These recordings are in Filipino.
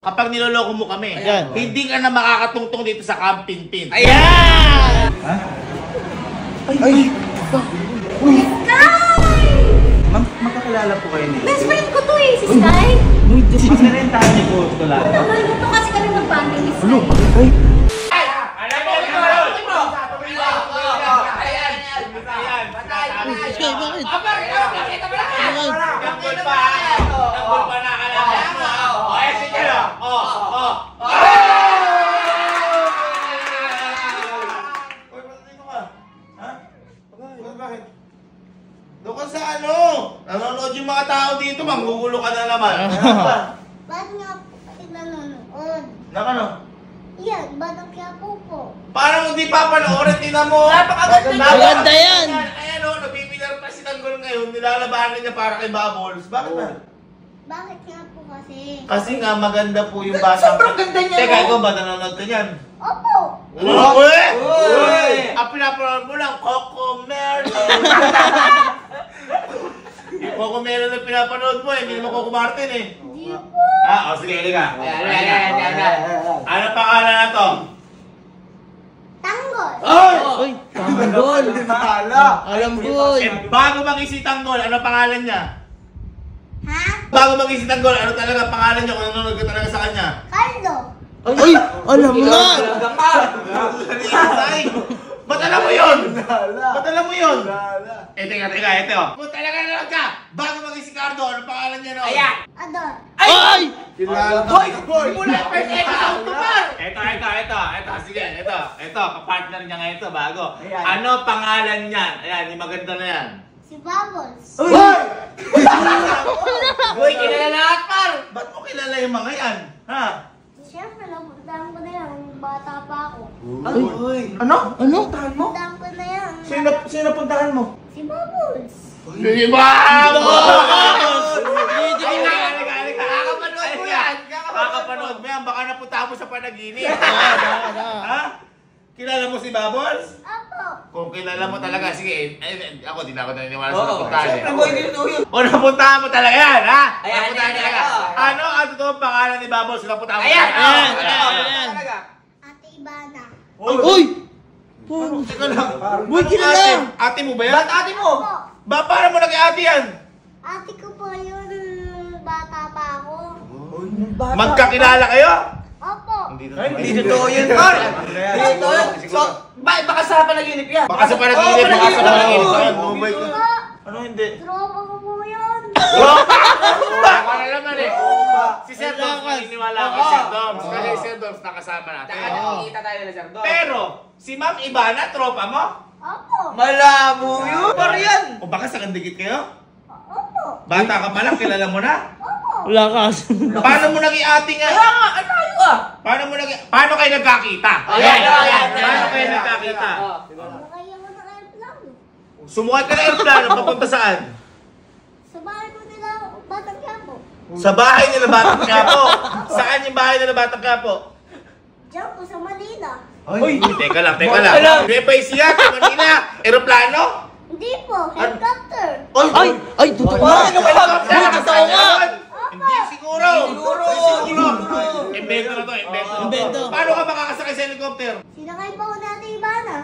Kapag niloloko mo kami, ayan, hindi ka na makakatungtong dito sa camping pin. Ayan! Ha? Ay! Uy! Sky! Ma'am, magkakilala po kayo nito? Best friend ko to eh, si Sky. Magkarentahan niyo po ito lang. Ano naman, ito kasi kami mag-banding ni Sky. Ano? Ay! Doon ka sa ano? Nanonood yung mga tao dito, manggugulo ka na naman. Ba't nga po kasi nanonood? Naka ano? Yan, ba't kaya po? Parang hindi papanoorin, tinan mo. Maganda yan. Ayan o, nabibilar pa si Tanggol ngayon, nilalabanan niya para kay Bubbles. Bakit na? Bakit nga po kasi? Kasi nga maganda po yung bata. Sobrang ganda niya, Teka, no? ikaw ba nanonood ka niyan? Opo! Uy! Uy! Ang pinapanood mo lang, Coco Merlin. Yung Coco Merlin na pinapanood mo, hindi naman Coco Martin eh. Hindi po! Sige, halika. Ano pangalan na to? Tanggol! Uy, tanggol. Hindi mahala. Alam ko. Bago mag-isip Tanggol, ano pangalan niya? Ha? Bago mag-isip Tanggol, ano talaga pangalan niya kung nanonood ka talaga sa kanya? Carlo! Uy, alam mo na. Ay! Ba't alam mo yun? Mahala. Ba't alam mo yun? Mahala. Teka, ito. Kung talaga nanonood ka, bago mag-isip Cardo, ano pangalan niya noon? Ador! Ay! Kilala Boy! Boy! Mula first episode to par! Ito. Sige, ito. Kapartner niya nga ito, bago. Ayan. Ano pangalan niyan? Ayan, yung maganda na yan. Si Bubbles! Uy! Boy, kilala lahat, par! Ba't mo kilala yung mga yan? Ha? Siyempre, napuntahan ko na yan nung bata pa ako. Uy! Ano? Ano? Puntahan mo? Napuntahan ko na yan. Sino puntahan mo? Si Bubbles! Si Bubbles! Halika. Kakapanood mo yan! Kakapanood mo yan, baka napunta mo sa panaginip. Ha? Kilala mo si Bubbles? Opo! Kung kilala mo talaga, sige, ako din ako naniniwala sa napuntahan eh. Siyempre, boy, ginutuyo. O napuntahan mo talaga yan, ha? Ayan, Napuntahan ayan, talaga. ayan. Ano ang totoong pangalan ni Bubbles na napuntahan mo? Ayan. Ate Ibana! Uy! Teka lang. Boy, kilala. Ate mo ba yan? Ba't ate mo? Opo! Ba, paano mo naging ate yan? Ate ko po yun nung bata pa ako. Magkakilala kayo? Opo! Hindi totoo yun, par. Hindi totoo yun. So, baka sa panaginip yan. Baka sa panaginip, baka sa panaginip. Ayan, Hindi bumay po! ka. Ano hindi? Tropa ko po yun! Baka na naman eh. Si Sir Doms, naniniwala ako si Sir Doms. Kasi si Sir Doms nakasama natin. Nakikita tayo na Sir Dom. Pero, si Ma'am Ibana, tropa mo? Opo! Malabo yun. Par yan. O baka sa kandikit kayo? Opo! Bata ka pa lang, kilala mo na? Opo! Wala ka. Paano mo naging ate nga? Kaya nga, ang layo ah. Paano kayo nagkakita? Paano kayo nagkakita? Sumakay ako ng aeroplano. Sumukat ka na aeroplano, papunta saan? Sa bahay ko nila, Batang Quiapo. Sa bahay nila Batang Quiapo. Saan yung bahay nila Batang Quiapo? Diyan po sa Manila. Uy! Teka lang. FIC yan, sa Manila. Aeroplano? Hindi po, helicopter. Ay, totoo nga. Ano ka ba? Boy, totoo nga. Hindi siguro. Siguro. Invento na to, invento. Invento. Paano ka makakasakay sa helicopter? Sinakay pa ko natin Ibana.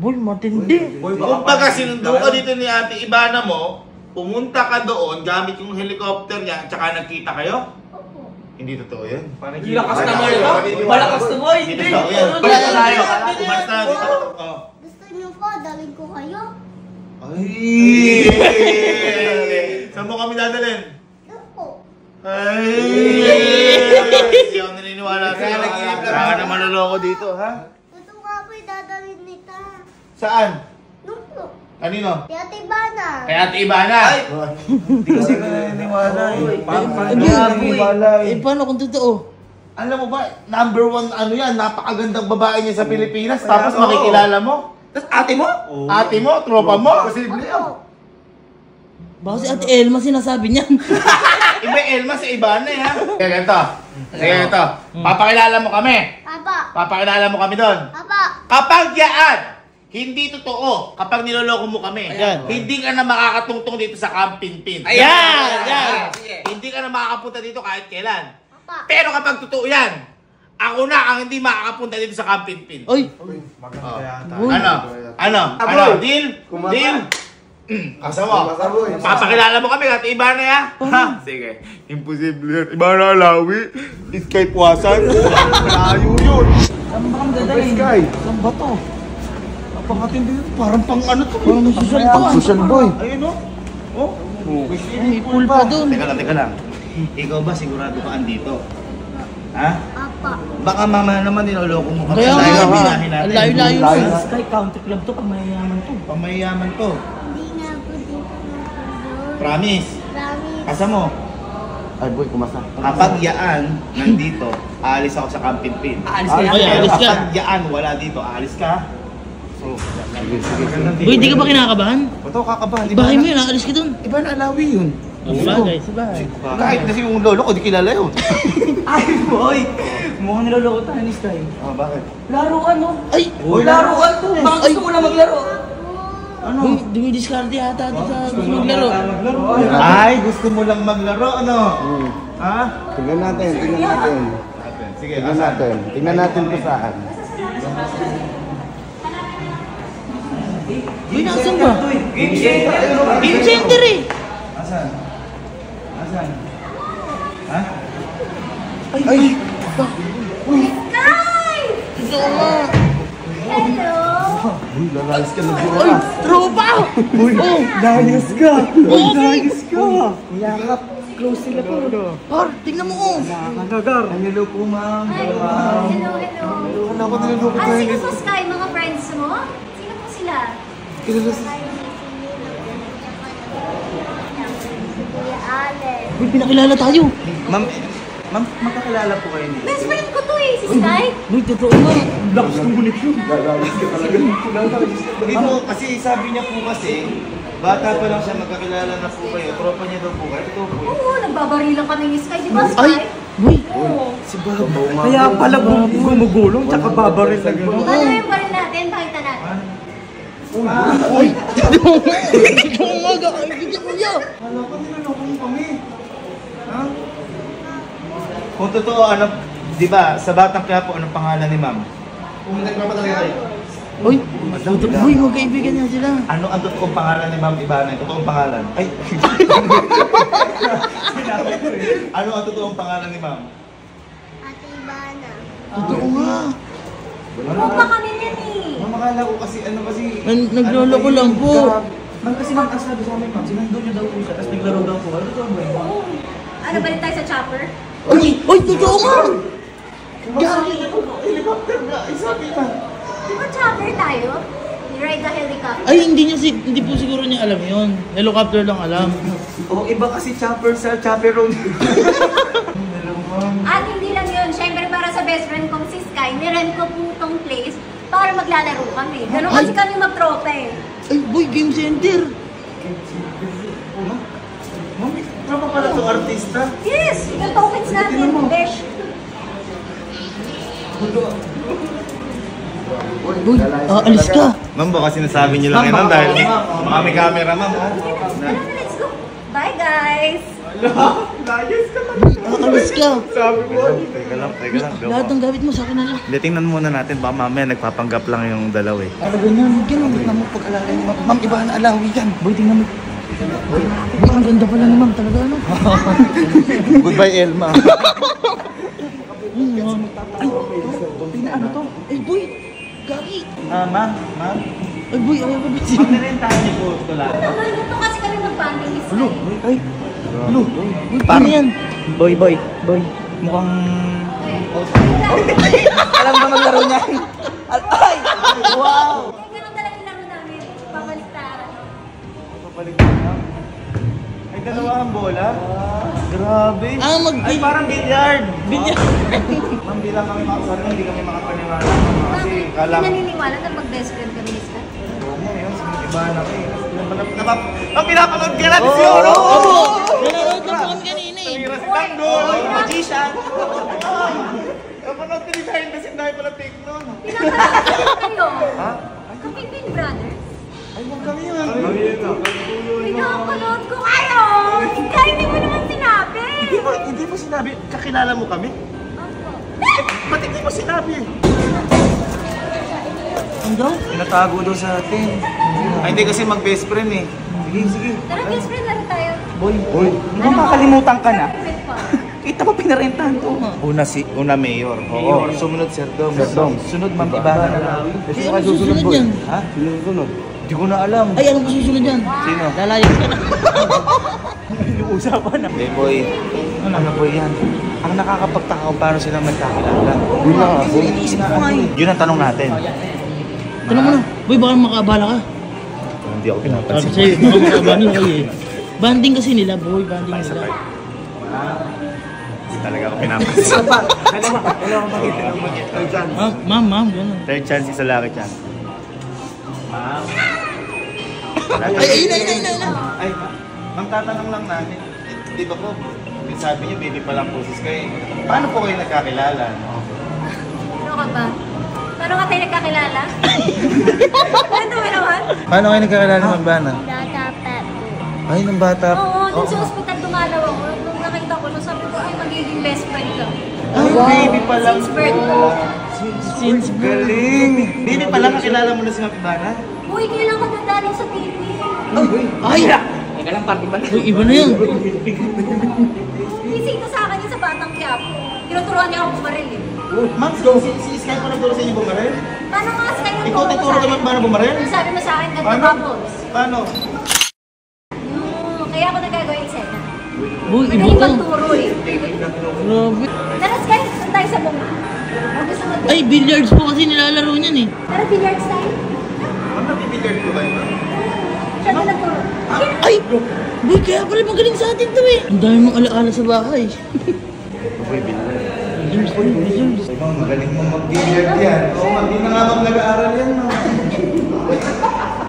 Boy, matindi. Kung baga sinundo ka dito ni Ate Ibana mo, pumunta ka doon gamit yung helicopter niya, tsaka nagkita kayo? Opo. Hindi totoo yan. Lakas naman ito. Malakas to boy. Hindi totoo yan. Balik na tayo. Umalis na dito. Oh. Gusto niyo po, dalhin ko kayo? Ay! Saan mo kami dadalhin? Doon po. Ay! Hindi ako naniniwala sa'yo. Baka na manloloko dito, ha? Totoo nga po, dadalhin nita. Saan? Doon po. Kanino? Kaya Ate Ibana. Kay Ate Ibana. Hindi kasi ka naniniwala eh. Paano kung totoo? Alam mo ba, number one ano yan, napakagandang babae niya sa Pilipinas, tapos makikilala mo? Tapos ate mo? Ate mo, tropa mo? Opo. Baka si Ate Elma sinasabi niyan. Iba Elma sa Ibana eh, ha? Sige, ganito. Papakilala mo kami. Apa. Papakilala mo kami doon. Apa. Kapag yan, hindi totoo. Kapag niloloko mo kami, Ayan. hindi ka na makakatungtong dito sa camping pin. Ayan. Hindi ka na makakapunta dito kahit kailan. Apa. Pero kapag totoo yan, ako na ang hindi makakapunta dito sa Camp Pinpin. Oy, Maganda yata. Uy. Ano? Deal? Deal? Asa mo? Papakilala mo kami at iba na ya? Ha? Sige. Imposible yan. Iba na alawi. Iskay puwasan. Malayo yun. saan ba kang dadalhin? Sky. Saan ba to? Napakatindi yun. Parang pang ano to. Parang social to. Social boy. Ayun o. Oh. May pool pa dun. Teka lang. Ikaw ba sigurado ka andito? Ha? Apa. Baka mama naman dinuloko mo kami. Kaya Dahil nga, binahin natin. ang layo-layo Layo. na. Sky Country Club to, pang mayayaman to. Pamayaman to. Hindi nga ako dito ng Promise. Promise. Asa mo? Ay boy, kumasa. Kapag yaan nandito, aalis ako sa Camp Pinpin. Aalis ka Pero yan. Aalis ka. kapag yaan wala dito, aalis ka. Oh, Sige, sige. Uy, di ka ba kinakabahan? Ba't ako kakabahan? Bahay mo yun, aalis ka dun. Iba na alawi yun. Sabagay, sabagay. Kahit na yung lolo ko, di kilala yun. Ay, boy! Mukhang niloloko tayo ni Sky. Oh, bakit? Laruan, no? Ay! Uy, laruan to eh! Baka gusto mo na maglaro. Ano? Uy, dumidiskarte yata ito sa gusto maglaro. Ay, gusto mo lang maglaro, ano? Ha? Tingnan natin, tingnan natin. Sige, Tingnan natin. Tingnan natin kung saan. Uy, nasan ba? Game center eh! Asan? Asan? Ha? Ay! Sky! Totoo nga. Hello! Uy, lalayas ka ng Ay, buwan. tropa! Uy, Oh. layas ka! Okay. Layas ka! Yakap. Close sila po. Par, tingnan mo oh! Nakakagar. Hello po, ma'am. Hi, hello, hello. Wala ko niluloko Ah, tayo. sino po Sky, mga friends mo? Sino po sila? Kilala si... Kuya Alex. Uy, pinakilala tayo! Ma'am, magkakilala po kayo niyo. Best friend ko to eh, si Sky. Uy, totoo nga! Lakas ng gunit yun! Lalayas ka talaga. Ito, kasi sabi niya po kasi, bata pa lang siya, magkakilala na po kayo. Tropa niya daw po kayo. Ito po yun. Oo, nagbabarilan kami ni Sky. Di ba, Sky? Ay! Uy! Oo. Si Babaw nga. Kaya pala gumugulong tsaka babaril na gano'n. Ano yung baril natin? Pakita natin. Uy! Totoo nga! Totoo nga! Kakaibigan mo niya! Alam ko, niloloko mo kami. Ha? Kung totoo, ano, di ba, sa Batang Quiapo, anong pangalan ni ma'am? Kung nagpapatalaga tayo. Uy! Uy, magkaibigan niya sila! Ano ang totoong pangalan ni Ma'am Ibana? Totoong pangalan? Ay! Ano ang totoong pangalan ni Ma'am? Ate Ivana. Totoo nga! Tropa kami yan eh. Ma'am, akala ko kasi, ano kasi... Nagloloko lang po! Ma'am, kasi ma'am, ang sabi sa amin ma'am, sinundo niyo daw po siya, tapos naglaro daw po. Ano totoo ba yun? Oo. Ano, balik tayo sa chopper? Uy! Uy! Totoo nga! Helicopter nga! Ay, sabi na! Di ba chopper tayo? Ride the helicopter. Ay, hindi po siguro niya alam yun. Helicopter lang alam. O, iba kasi chopper sa chaperone. At hindi lang yun, syempre para sa best friend kong si Sky, nirent ko po itong place para maglalaro kami. Ganun kasi kami magtropa eh. Ay, boy! Game center! Ma'am, tropa pala itong artista. Yes! Yung tokens natin, besh. Uy! Alis ka! Ma'am, baka sinasabi niyo lang yan dahil baka may camera, ma'am. Ano, let's go. Bye guys! Layas ka talaga. Alis ka! Sabi mo. Teka lang. Lahat ng gamit mo sa akin na lang. Hindi, tingnan muna natin. Baka mamaya nagpapanggap lang yung dalaw eh. Ano ganyan? Ganyan, tingnan mo pag-alala ni ma'am. Ma'am, iba na alawi yan. Boy, tingnan mo. Boy, ang ganda pala ni ma'am. Talaga ano? Goodbye, Elma. Ay, ano to? Ay, boy! Gagi! Ma'am. Ay, boy! Ayaw ka ba siya? Magnirintahan niyo po ito lang. Ito kasi kami mag-banding ni Sky. Ay! Ano? Boy, paano yan? Boy. Mukhang... Alam ba maglaro niya? Ay! Wow! Eh, ganun talaga yung laro namin. Pabaliktaran. Ay, dalawa ang bola? Grabe. Ah, Ay, parang billiard. Binya! Ma'am, bilang kami makasal, hindi kami makapaniwala. Kasi Hindi kala ko, naniniwala na mag-best friend kami ni Sky. iba na kayo. Pinapanood ka natin si Oro! Oo! Nanonood na po kami kanina eh. Tira si Tando! Magician! Napanood ka ni Kain kasi dahil pala take nun. Pinapanood kayo. Ha? Kapipin Brothers. Ay, huwag kami yun. Pinapanood ko kayo! Kaya hindi mo naman sinabi. Hindi mo sinabi, kakilala mo kami? Ba't hindi mo sinabi? Ano daw? Pinatago daw sa atin. Ay, hindi kasi mag-best friend eh. Sige. Tara, best friend na rin tayo. Boy, hindi mo makakalimutan ka na. Perfect pa. Kita pa pinarentahan to. Una mayor. Oo. Sumunod Sir Dom. Sunod, Ma'am Ibarra na Alawi. Eh, ano susunod yan? Ha? Susunod? Hindi ko na alam. Ay, ano ba susunod yan? Sino? Lalayas ka na. Yung usapan na. Hey boy, ano boy yan? Ang nakakapagtaka kung paano sila magkakilala. Yun lang ako. Iniisip ko nga eh. Yun ang tanong natin. Tanong mo na. Boy, baka makabala ka. Hindi ako Sabi pinapansin. sa'yo, baka makabala kayo eh. Banding kasi nila, boy. Banding Isa nila. pa. Hindi talaga ako pinapansin. Dalawa makita. Ah, ma'am, gano'n. Third chance isa laki chance. Ma'am. Ay, ayun na. Ay, ma'am, tatanong lang namin. Eh, di ba po, sabi niyo, baby pa lang po sis kayo. Paano po kayo nagkakilala? Ano ka ba? Paano ka tayo nagkakilala? Ano mo naman? Paano kayo nagkakilala ng Bana? Ay, ng bata. Oo, dun sa ospital dumalaw ako. Nung nakita ko, nung sabi ko, ay, magiging best friend ka. Ay, baby pa lang. Since birth. Since Galing! Baby pa lang, nakilala mo na si Ma'am Bana? Uy, kailan ka nadalaw sa TV? Ay! Ika lang, party ba? Uy, iba na yan. Bisita sa akin yun sa Batang Quiapo. Tinuturuan niya ako bumaril eh. Ma'am, si Sky po nagturo sa inyo bumaril? Paano nga sa kanya Ikaw nagturo ka Ma'am Bana bumaril? Yung sabi mo sa akin, Paano? nagpa-bubbles. Paano? Kaya ako nagagawa yung sena. Boy, iba Magaling ka. magturo eh. Grabe. Tara, Sky, saan tayo sa bunga? Ang gusto mo Ay, billiards po kasi nilalaro niyan eh. Tara, billiards tayo. Ma'am, napipiligard ko kayo? Siya na nagturo. Ay! Boy, kaya pala magaling sa atin to eh. Ang dami mong alaala sa bahay. Uy, billiard. Ikaw, magaling mo mag-billiard yan. Oo, hindi na nga ma'am nag-aaral yan. No?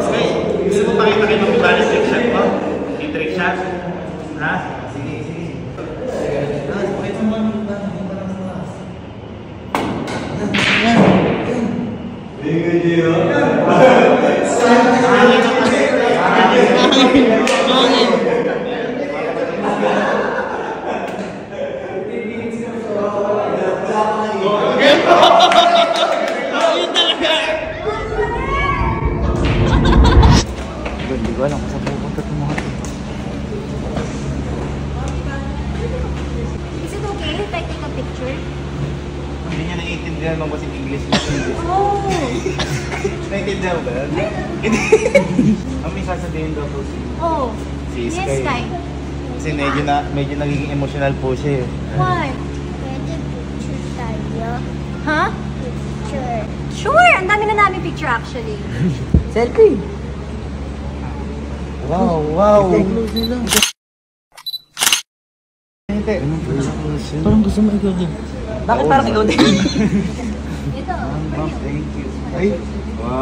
Sky, gusto mo pakita kayo Ma'am Bana yung trick shot mo? Yung trick shot? Ha? Sige. Hangin. Ayun talaga. Hindi ko alam kung saan pupunta itong mga ito. Is it okay if I take a picture? Hindi niya naiintindihan mo kasi English. Oh! Naiintindihan mo ba yan? Hindi. Ang may sasabihin daw po Oh. si Yes, Sky. Sky. Kasi medyo nagiging emotional po siya eh. Why? Pwede picture tayo. Ha? Picture. Sure! Ang dami na namin picture actually. Selfie. Wow! Close nila. Hindi. Parang gusto mo ikaw din. Bakit parang ikaw din? Ito. Ma'am, thank you. Ay! Wow!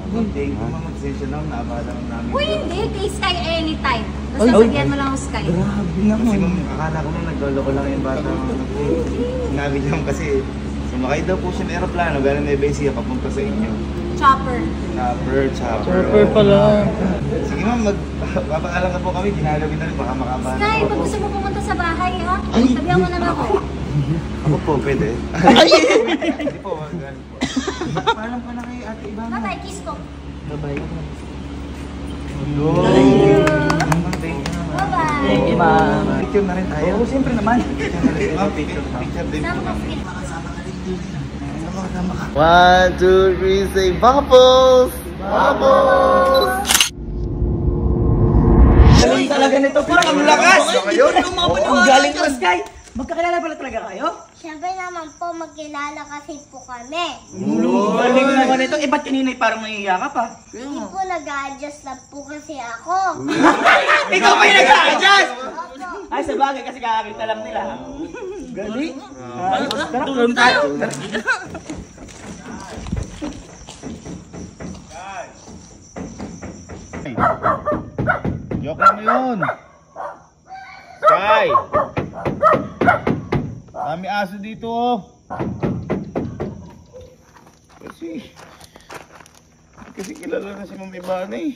Ma'am, thank you. Ma'am, magsensya lang. Naabala lang namin. Uy, hindi. Kay Sky anytime. Basta sabihan mo lang ang Sky. Grabe Kasi naman. ma'am, akala ko nang nagloloko lang yung bata. Sinabi niya kasi sumakay daw po siya ng aeroplano. Galing na Ecija papunta sa inyo. Chopper. Chopper. Surfer pala. Sige ma'am, magpapaalam na po kami. Ginagabi na rin. Baka makabahan. Sky, pag gusto mo pumunta sa bahay, ha? Sabihan mo lang ako. Ako po, pwede. Hindi po, magaling po. Paalam ka na kay Ate Ivana. Tatay, kiss ko. Hello. Thank you naman. Bye-bye. Thank you, ma'am. Picture na rin tayo. Oo, siyempre naman. Picture na rin. Ma'am, picture din Sama po. ka, sige. 1, 2, 3, say bubbles! Bubbles! Galing talaga nito. Parang ang lakas. Ang galing mo, Sky. Magkakilala pala talaga kayo? Siyempre naman po, magkilala kasi po kami. Galing naman ito. Eh, ba't kanina parang naiiyak ka pa? Hindi po nag-a-adjust lang po kasi ako. Ikaw pa yung nag-a-adjust! Opo. Ay, sa bagay kasi kakakita lang nila. Galing. Tara, Tulong tayo. Joke lang yun! Sky! Dami aso dito oh! Kasi kilala na si Ma'am Ivana eh.